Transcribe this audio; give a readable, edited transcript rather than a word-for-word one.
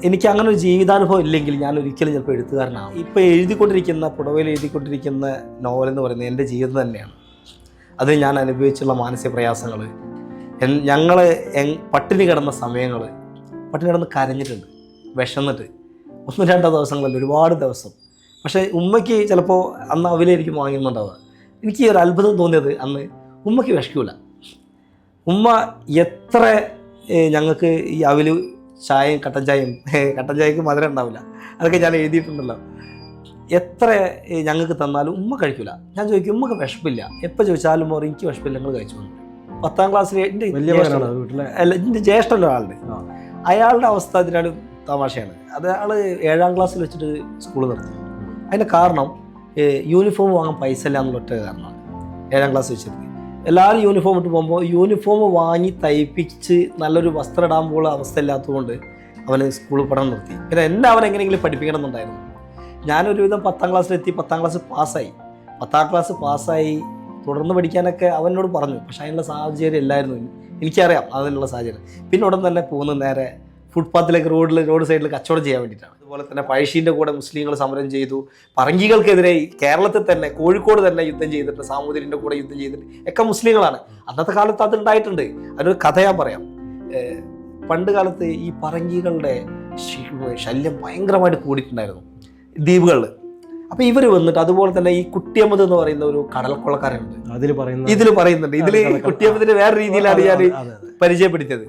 എനിക്ക് അങ്ങനെ ഒരു ജീവിതാനുഭവം ഇല്ലെങ്കിൽ ഞാൻ ഒരിക്കലും ചിലപ്പോൾ എഴുത്തുകാരനാണ്. ഇപ്പോൾ എഴുതിക്കൊണ്ടിരിക്കുന്ന പുടവയിൽ എഴുതിക്കൊണ്ടിരിക്കുന്ന നോവൽ എന്ന് പറയുന്നത് എൻ്റെ ജീവിതം തന്നെയാണ്. അതിൽ ഞാൻ അനുഭവിച്ചുള്ള മാനസിക പ്രയാസങ്ങൾ, ഞങ്ങൾ പട്ടിണി കിടന്ന സമയങ്ങൾ, പട്ടിണി കിടന്ന് കരഞ്ഞിട്ടുണ്ട്, വിശന്നിട്ട് 1-2 ദിവസങ്ങളിൽ ഒരുപാട് ദിവസം. പക്ഷേ ഉമ്മയ്ക്ക് ചിലപ്പോൾ അന്ന് അവിലായിരിക്കും വാങ്ങുന്നുണ്ടാവുക. എനിക്ക് ഒരു അത്ഭുതം തോന്നിയത് അന്ന് ഉമ്മയ്ക്ക് വിഷക്കൂല. ഉമ്മ എത്ര ഞങ്ങൾക്ക് ഈ അവിൽ ചായയും കട്ടൻ ചായക്ക് മധുരം ഉണ്ടാവില്ല, അതൊക്കെ ഞാൻ എഴുതിയിട്ടുണ്ടല്ലോ, എത്ര ഞങ്ങൾക്ക് തന്നാലും ഉമ്മ കഴിക്കില്ല. ഞാൻ ചോദിക്കും ഉമ്മക്ക് വിഷപ്പില്ല, എപ്പോൾ ചോദിച്ചാലും പറയും എനിക്ക് വിഷപ്പില്ല, ഞങ്ങൾ കഴിച്ചു വന്നു. 10ാം ക്ലാസ്സിൽ എൻ്റെ ജ്യേഷ്ഠൻ്റെ ഒരാളുണ്ട്, അയാളുടെ അവസ്ഥ അതിനാണ് തമാശയാണ്. അയാൾ 7ാം ക്ലാസ്സിൽ വെച്ചിട്ട് സ്കൂൾ നിർത്തി. അതിൻ്റെ കാരണം യൂണിഫോം വാങ്ങാൻ പൈസ ഇല്ല എന്നുള്ള ഒറ്റ കാരണമാണ്. 7ാം ക്ലാസ് വെച്ചിട്ട് എല്ലാവരും യൂണിഫോം ഇട്ട് പോകുമ്പോൾ യൂണിഫോം വാങ്ങി തയ്പ്പിച്ച് നല്ലൊരു വസ്ത്രം ഇടാൻ പോലുള്ള അവസ്ഥ ഇല്ലാത്തതുകൊണ്ട് അവന് സ്കൂളിൽ പഠനം നിർത്തി. പിന്നെ എന്നെ അവൻ എങ്ങനെയെങ്കിലും പഠിപ്പിക്കണം എന്നുണ്ടായിരുന്നു. ഞാനൊരുവിധം 10ാം ക്ലാസ്സിലെത്തി, 10ാം ക്ലാസ് പാസ്സായി. 10ാം ക്ലാസ് പാസ്സായി തുടർന്ന് പഠിക്കാനൊക്കെ അവനോട് പറഞ്ഞു. പക്ഷേ അതിനുള്ള സാഹചര്യം ഇല്ലായിരുന്നു. എനിക്കറിയാം അതിനുള്ള സാഹചര്യം. പിന്നെ ഉടൻ തന്നെ പോകുന്നത് നേരെ ഫുട്പാത്തിലേക്ക് റോഡ് സൈഡിൽ കച്ചവടം ചെയ്യാൻ വേണ്ടിയിട്ടാണ്. അതുപോലെ തന്നെ പഴശ്ശീൻ്റെ കൂടെ മുസ്ലിങ്ങൾ സമരം ചെയ്തു. പറങ്കികൾക്കെതിരെ കേരളത്തിൽ തന്നെ കോഴിക്കോട് തന്നെ യുദ്ധം ചെയ്തിട്ട്, സാമൂതിരിൻ്റെ കൂടെ യുദ്ധം ചെയ്തിട്ട് ഒക്കെ മുസ്ലിങ്ങളാണ്. അന്നത്തെ കാലത്ത് അത് ഉണ്ടായിട്ടുണ്ട്. അതിനൊരു കഥ ഞാൻ പറയാം. പണ്ട് കാലത്ത് ഈ പറങ്കികളുടെ ശല്യം ഭയങ്കരമായിട്ട് കൂടിയിട്ടുണ്ടായിരുന്നു ദ്വീപുകളിൽ. അപ്പോൾ ഇവർ വന്നിട്ട്, അതുപോലെ തന്നെ ഈ കുട്ടിയമ്മദ് എന്ന് പറയുന്ന ഒരു കടൽക്കൊള്ളക്കാരുണ്ട്, ഇതിൽ പറയുന്നുണ്ട്. ഇതിൽ കുട്ടിയമ്മദിന് വേറെ രീതിയിലാണ് ഞാൻ പരിചയപ്പെടുത്തിയത്.